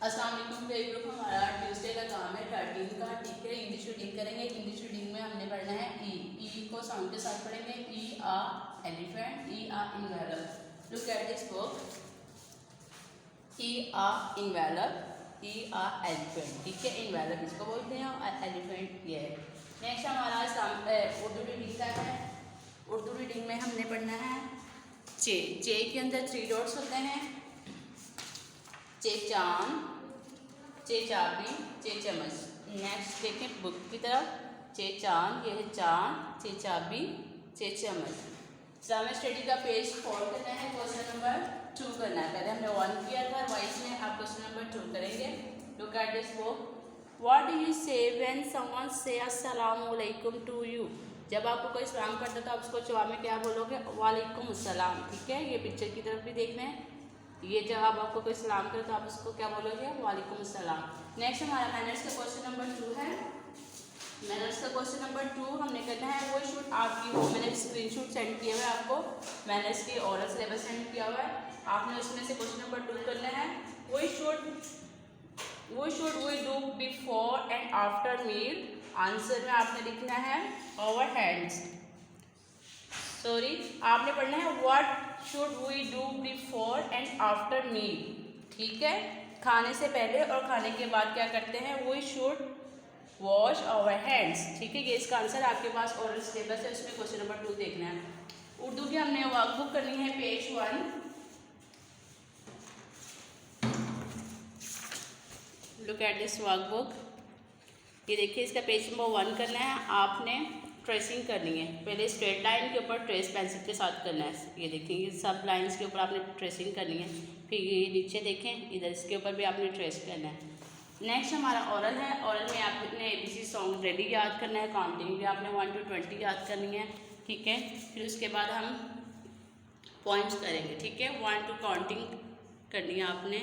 अस्सलाम वालेकुम। Play group हमारा ट्यूसडे का काम है 13 का, ठीक है। इंग्लिश रीडिंग करेंगे। इंग्लिश रीडिंग में हमने पढ़ना है ई को साउंड के साथ पढ़ेंगे। E a elephant, E a envelope. Look at this book. E a envelope, E a elephant, ठीक है। इन्वेलप इसको बोलते हैं और एलिफेंट ये है। नेक्स्ट हमारा उर्दू रीडिंग का है। उर्दू रीडिंग में हमने पढ़ना है चे के अंदर 3 डॉट्स होते हैं। चे चांद, चे चाबी, चे चम्मच। नेक्स्ट देखें बुक की तरफ। चे चांद, ये है चांद, चे चाबी, चे चम्मच। इस्लामिक स्टडी का पेज 4 करना है, क्वेश्चन नंबर 2 करना है। पहले हमने 1 किया था, वाइस में आप क्वेश्चन नंबर 2 करेंगे। Look at this book. What do you से व्हेन समवन से अस्सलाम वालेकुम टू यू। जब आपको कोई सलाम करता है तो आप उसको जवाब में क्या बोलोगे? वालेकुम अस्सलाम, ठीक है। ये पिक्चर की तरफ भी देखना है। ये जब आपको कोई सलाम करे तो आप उसको क्या बोलोगे? वालेकुम अस्सलाम। नेक्स्ट हमारा मैनर्स का क्वेश्चन नंबर 2 है। मैनर्स का क्वेश्चन नंबर 2 हमने करना है वो शुड आपकी हो। मैंने स्क्रीनशॉट सेंड किया हुआ है आपको, मैनर्स की ओरल सिलेबस सेंड किया हुआ है। आपने उसमें से क्वेश्चन नंबर 2 करना है। वो should we do before and after meal. Answer में आपने लिखना है आवर हैंड्स। सॉरी, आपने पढ़ना है what should we do before and after meal, ठीक है। खाने से पहले और खाने के बाद क्या करते हैं? We should wash our hands, ठीक है। ये इसका आंसर आपके पास ओरल सिलेबस है, उसमें क्वेश्चन नंबर 2 देखना है। उर्दू की हमने वर्कबुक करनी है page 1। Look at this workbook. ये देखिए, इसका पेज नंबर 1 करना है। आपने ट्रेसिंग करनी है। पहले स्ट्रेट लाइन के ऊपर ट्रेस पेंसिल के साथ करना है। ये देखिए, ये सब लाइंस के ऊपर आपने ट्रेसिंग करनी है। फिर ये नीचे देखें, इधर इसके ऊपर भी आपने ट्रेस करना है। नेक्स्ट हमारा ओरल है। ओरल में आपने ABC सॉन्ग रेडी याद करना है। काउंटिंग भी आपने 1 to 20 याद करनी है, ठीक है। फिर उसके बाद हम पॉइंट्स करेंगे, ठीक है। 1 to काउंटिंग करनी है आपने।